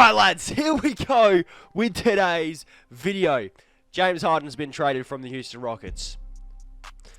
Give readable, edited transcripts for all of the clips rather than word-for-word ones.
Alright lads, here we go with today's video. James Harden's been traded from the Houston Rockets.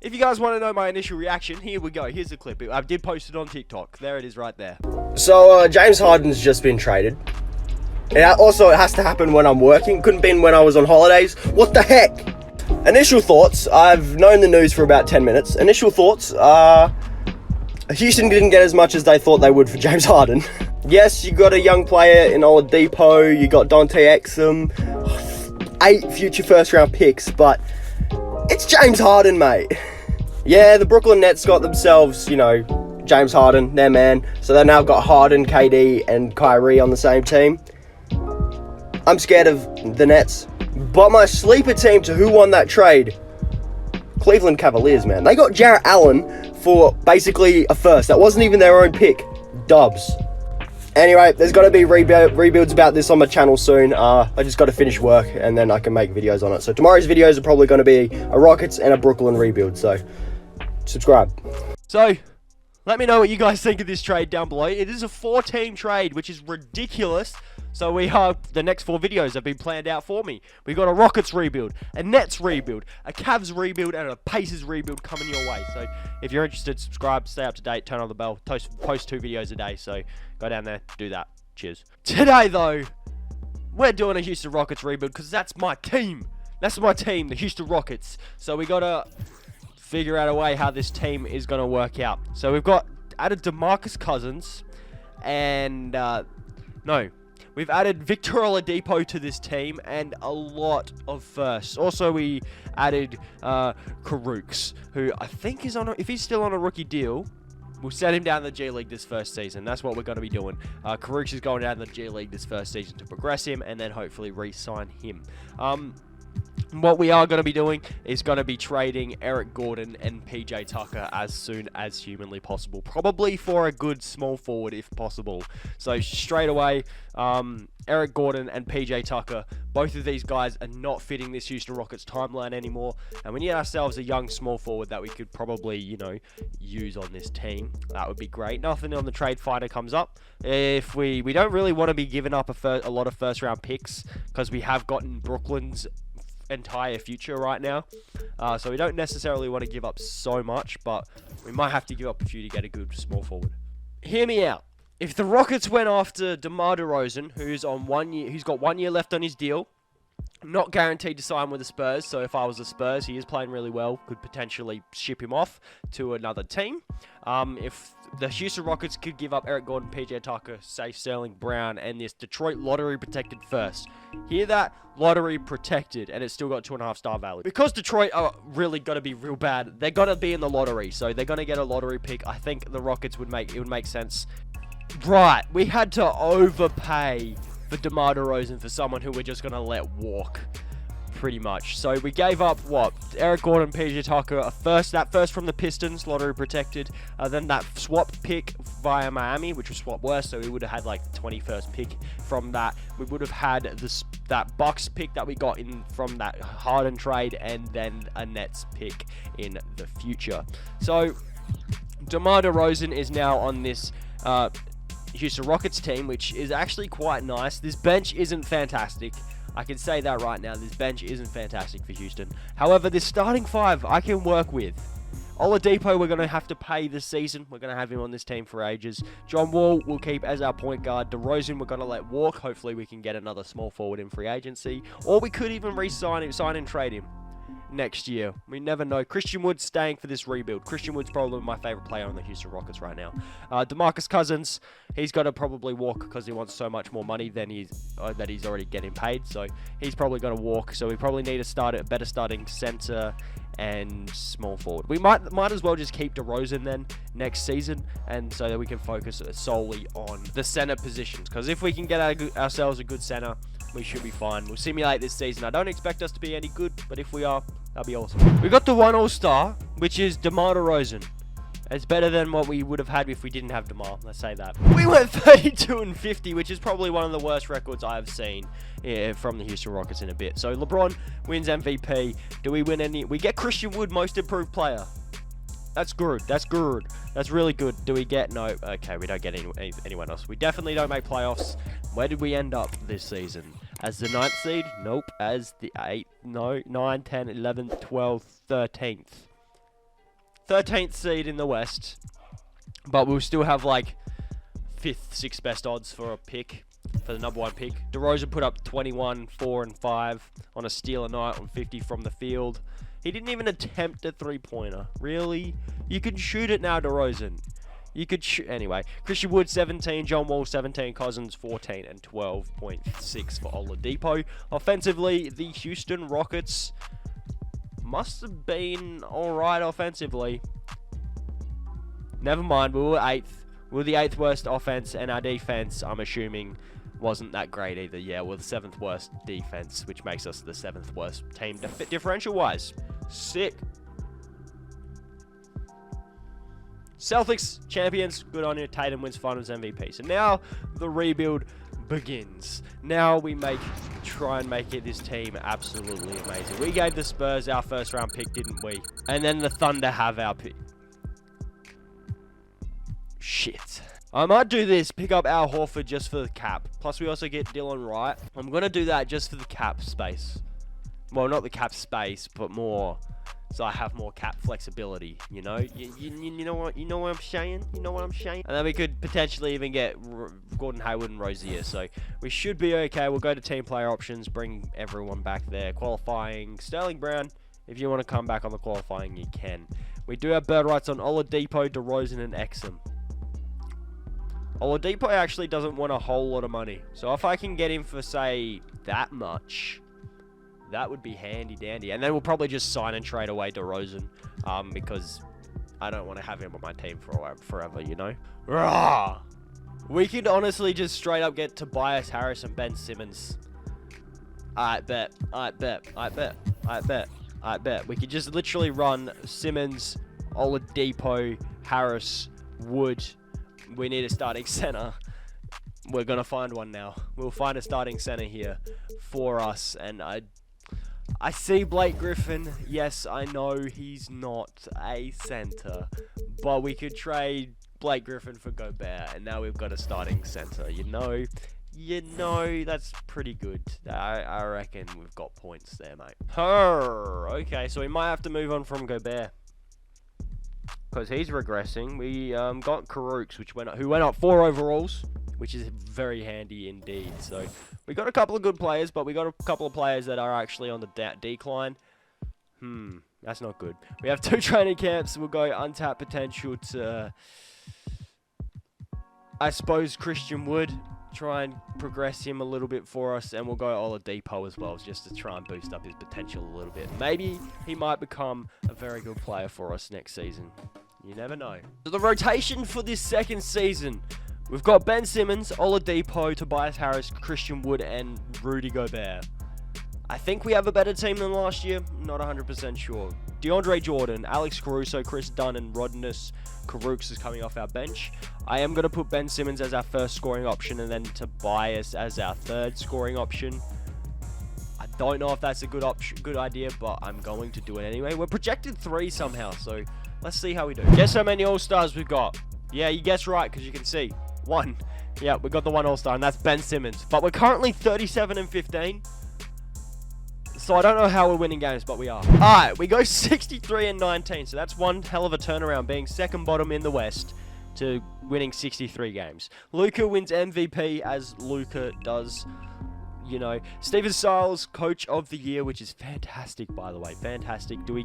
If you guys want to know my initial reaction, here we go. Here's the clip. I did post it on TikTok. There it is right there. So, James Harden's just been traded. And also, it has to happen when I'm working. Couldn't been when I was on holidays. What the heck? Initial thoughts. I've known the news for about 10 minutes. Initial thoughts are... Houston didn't get as much as they thought they would for James Harden. Yes, you got a young player in Oledipo. You got Dante Exum. 8 future first-round picks, but it's James Harden, mate. Yeah, the Brooklyn Nets got themselves, you know, James Harden, their man. So they've now got Harden, KD, and Kyrie on the same team. I'm scared of the Nets. But my sleeper team to who won that trade, Cleveland Cavaliers, man. They got Jarrett Allen for basically a first. That wasn't even their own pick. Dubs. Anyway, there's got to be rebuilds about this on my channel soon. I just got to finish work and then I can make videos on it. So tomorrow's videos are probably going to be a Rockets and a Brooklyn rebuild. So subscribe. So let me know what you guys think of this trade down below. It is a 4-team trade, which is ridiculous. So we have the next 4 videos have been planned out for me. We got a Rockets rebuild, a Nets rebuild, a Cavs rebuild, and a Pacers rebuild coming your way. So if you're interested, subscribe, stay up to date, turn on the bell, post 2 videos a day. So go down there, do that. Cheers. Today though, we're doing a Houston Rockets rebuild because that's my team. That's my team, the Houston Rockets. So we gotta figure out a way how this team is gonna work out. So we've got added DeMarcus Cousins, and we've added Victo Oledipo to this team and a lot of firsts. Also, we added Karooks, who I think is on if he's still on a rookie deal, we'll send him down the G League this first season. That's what we're going to be doing. Karooks is going down the G League this first season to progress him and then hopefully re-sign him. What we are going to be doing is going to be trading Eric Gordon and PJ Tucker as soon as humanly possible. Probably for a good small forward if possible. So straight away, Eric Gordon and PJ Tucker, both of these guys are not fitting this Houston Rockets timeline anymore. And we need ourselves a young small forward that we could probably, you know, use on this team. That would be great. Nothing on the trade finder comes up. If we don't really want to be giving up a lot of first round picks because we have gotten Brooklyn's entire future right now, so we don't necessarily want to give up so much, but we might have to give up a few to get a good small forward. Hear me out. If the Rockets went after DeMar DeRozan, who's on 1 year, who's got 1 year left on his deal, not guaranteed to sign with the Spurs, so if I was the Spurs, he is playing really well, could potentially ship him off to another team. If the Houston Rockets could give up Eric Gordon, PJ Tucker, say Sterling Brown, and this Detroit lottery protected first. Hear that? Lottery protected, and it's still got 2.5 star value. Because Detroit are really going to be real bad, they're going to be in the lottery, so they're going to get a lottery pick. I think the Rockets would make sense. Right, we had to overpay for DeMar DeRozan for someone who we're just going to let walk, pretty much. So we gave up, what, Eric Gordon, PJ Tucker, that first from the Pistons, lottery protected, then that swap pick via Miami, which was swap worse, so we would have had like the 21st pick from that. We would have had that Bucks pick that we got in from that Harden trade, and then a Nets pick in the future. So DeMar DeRozan is now on this Houston Rockets team, which is actually quite nice. This bench isn't fantastic. I can say that right now. This bench isn't fantastic for Houston. However, this starting 5 I can work with. Oladipo we're going to have to pay this season. We're going to have him on this team for ages. John Wall we'll keep as our point guard. DeRozan we're going to let walk. Hopefully we can get another small forward in free agency. Or we could even re-sign him, sign and trade him next year. We never know. Christian Wood's staying for this rebuild. Christian Wood's probably my favorite player on the Houston Rockets right now. DeMarcus Cousins, he's got to probably walk because he wants so much more money than that he's already getting paid. So he's probably going to walk. So we probably need a better starting center and small forward. We might as well just keep DeRozan then next season, and so that we can focus solely on the center positions. Because if we can get ourselves a good center, we should be fine. We'll simulate this season. I don't expect us to be any good, but if we are, that'll be awesome. We got the 1 All-Star, which is DeMar DeRozan. It's better than what we would have had if we didn't have DeMar. Let's say that. We went 32-50, which is probably one of the worst records I have seen from the Houston Rockets in a bit. So LeBron wins MVP. Do we win any? We get Christian Wood, most improved player. That's good. That's good. That's really good. Do we get? No. Okay, we don't get anyone else. We definitely don't make playoffs. Where did we end up this season? As the 9th seed? Nope. As the 8th? No. 9, 10, 11, 12, 13th. 13th seed in the West. But we'll still have like 5th, 6th best odds for a pick. For the number 1 pick. DeRozan put up 21, 4, and 5 on a steal a night on 50 from the field. He didn't even attempt a 3-pointer. Really? You can shoot it now, DeRozan. You could shoot. Anyway, Christian Wood 17, John Wall 17, Cousins 14, and 12.6 for Oladipo. Offensively, the Houston Rockets must have been alright offensively. Never mind, we were 8th. We were the 8th worst offense, and our defense, I'm assuming, wasn't that great either. Yeah, we're the 7th worst defense, which makes us the 7th worst team differential-wise. Sick. Celtics champions, good on you. Tatum wins Finals MVP. So now the rebuild begins. Now we try and make this team absolutely amazing. We gave the Spurs our first round pick, didn't we? And then the Thunder have our pick. Shit. I might do this, pick up Al Horford just for the cap. Plus we also get Dylan Wright. I'm going to do that just for the cap space. Well, not the cap space, but more so I have more cap flexibility, you know? You know what I'm saying? You know what I'm saying? And then we could potentially even get Gordon Hayward and Rozier, so we should be okay. We'll go to team player options, bring everyone back there. Qualifying, Sterling Brown, if you want to come back on the qualifying, you can. We do have bird rights on Oladipo, DeRozan, and Exum. Oladipo actually doesn't want a whole lot of money, so if I can get him for, say, that much, that would be handy dandy. And then we'll probably just sign and trade away DeRozan, because I don't want to have him on my team for forever, you know? Rah! We could honestly just straight up get Tobias Harris and Ben Simmons. I bet. We could just literally run Simmons, Oladipo, Harris, Wood. We need a starting center. We're going to find one now. We'll find a starting center here for us. And I see Blake Griffin. Yes, I know he's not a center. But we could trade Blake Griffin for Gobert. And now we've got a starting center. You know, that's pretty good. I reckon we've got points there, mate. Okay, so we might have to move on from Gobert, because he's regressing. We got Karooks, who went up 4 overalls, which is very handy indeed. So we got a couple of good players, but we got a couple of players that are actually on the decline. That's not good. We have 2 training camps. We'll go untapped potential to, I suppose, Christian Wood. Try and progress him a little bit for us, and we'll go Oladipo as well, just to try and boost up his potential a little bit. Maybe he might become a very good player for us next season. You never know. So the rotation for this second season, we've got Ben Simmons, Oladipo, Tobias Harris, Christian Wood, and Rudy Gobert. I think we have a better team than last year. Not 100% sure. DeAndre Jordan, Alex Caruso, Chris Dunn, and Rodness Karooks is coming off our bench. I am going to put Ben Simmons as our first scoring option, and then Tobias as our third scoring option. I don't know if that's a good idea, but I'm going to do it anyway. We're projected 3 somehow, so let's see how we do. Guess how many All-Stars we've got? Yeah, you guessed right, because you can see. 1. Yeah, we got the 1 All-Star, and that's Ben Simmons. But we're currently 37 and 15. So I don't know how we're winning games, but we are. Alright, we go 63 and 19. So that's one hell of a turnaround, being second bottom in the West to winning 63 games. Luka wins MVP, as Luka does, you know. Steven Stiles, Coach of the Year, which is fantastic, by the way. Fantastic. We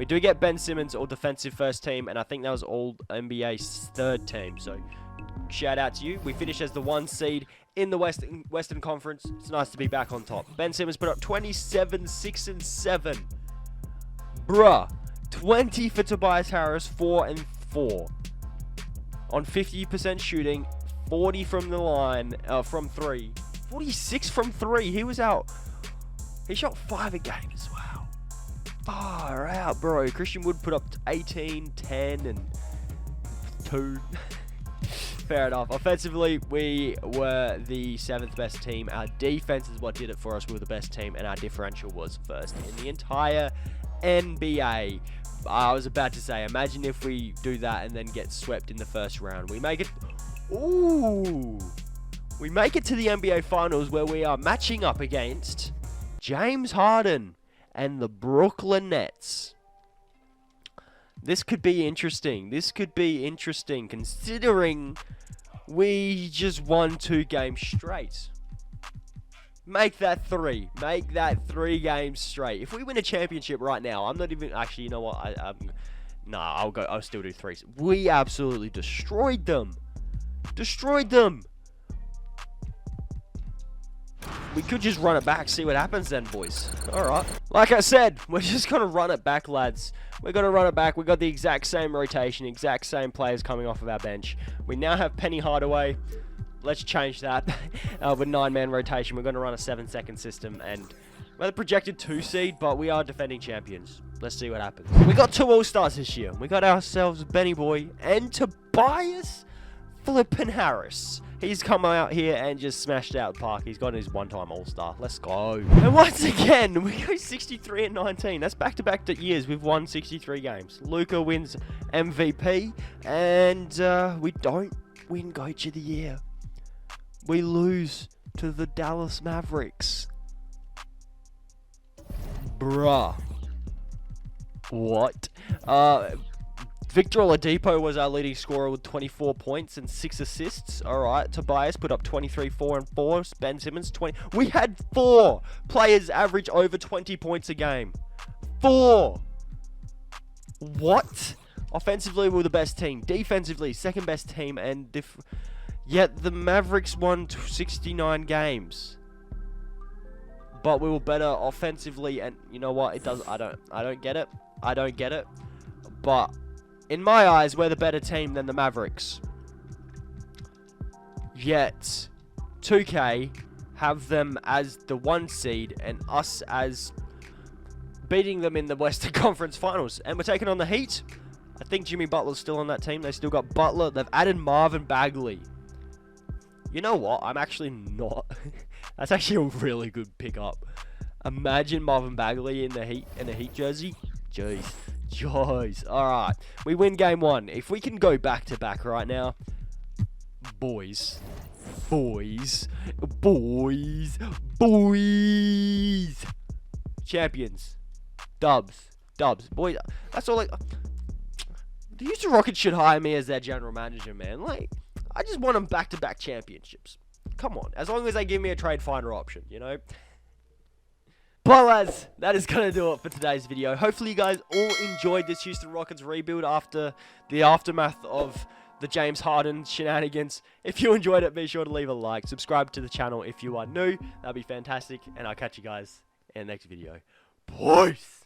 do get Ben Simmons, all defensive first team, and I think that was all NBA third team. So shout out to you. We finished as the 1 seed in the Western Conference. It's nice to be back on top. Ben Simmons put up 27, 6, and 7. Bruh. 20 for Tobias Harris, 4 and 4. On 50% shooting, 40 from the line, from 3. 46 from 3. He was out. He shot 5 a game as well. Far out, bro. Christian Wood put up 18, 10, and 2. Fair enough. Offensively, we were the 7th best team. Our defense is what did it for us. We were the best team, and our differential was first in the entire NBA. I was about to say, imagine if we do that and then get swept in the first round. We make it... Ooh! we make it to the NBA Finals where we are matching up against James Harden and the Brooklyn Nets. This could be interesting. This could be interesting considering we just won 2 games straight. Make that 3. Make that 3 games straight. If we win a championship right now, I'm not even... Actually, you know what? Nah, I'll still do 3. We absolutely destroyed them. Destroyed them. We could just run it back, see what happens then, boys. Alright. Like I said, we're just going to run it back, lads. We're going to run it back. We got the exact same rotation, exact same players coming off of our bench. We now have Penny Hardaway. Let's change that. With 9-man rotation, we're going to run a 7-second system. And we're the projected 2 seed, but we are defending champions. Let's see what happens. We got 2 All-Stars this year. We got ourselves Benny Boy and Tobias Flippin' Harris. He's come out here and just smashed out the park. He's got his one-time All-Star. Let's go. And once again, we go 63-19. That's back-to-back years. We've won 63 games. Luka wins MVP. And we don't win Coach of the Year. We lose to the Dallas Mavericks. Bruh. What? Victor Oledipo was our leading scorer with 24 points and 6 assists. Alright, Tobias put up 23, 4 and 4. Ben Simmons, 20. We had 4 players average over 20 points a game. 4! What? Offensively, we were the best team. Defensively, second best team. And yet the Mavericks won 69 games. But we were better offensively. And you know what? It does. I don't get it. I don't get it. But in my eyes, we're the better team than the Mavericks. Yet, 2K have them as the 1 seed and us as beating them in the Western Conference Finals. And we're taking on the Heat. I think Jimmy Butler's still on that team. They still got Butler. They've added Marvin Bagley. You know what? I'm actually not. That's actually a really good pickup. Imagine Marvin Bagley in the Heat jersey. Jeez. Joys. Alright. We win game 1. If we can go back-to-back right now. Boys. Champions. Dubs. Boys. That's all like... The Houston Rockets should hire me as their general manager, man. Like, I just want them back-to-back championships. Come on. As long as they give me a trade finder option, you know? But lads, that is going to do it for today's video. Hopefully you guys all enjoyed this Houston Rockets rebuild after the aftermath of the James Harden shenanigans. If you enjoyed it, be sure to leave a like. Subscribe to the channel if you are new. That'd be fantastic. And I'll catch you guys in the next video. Peace!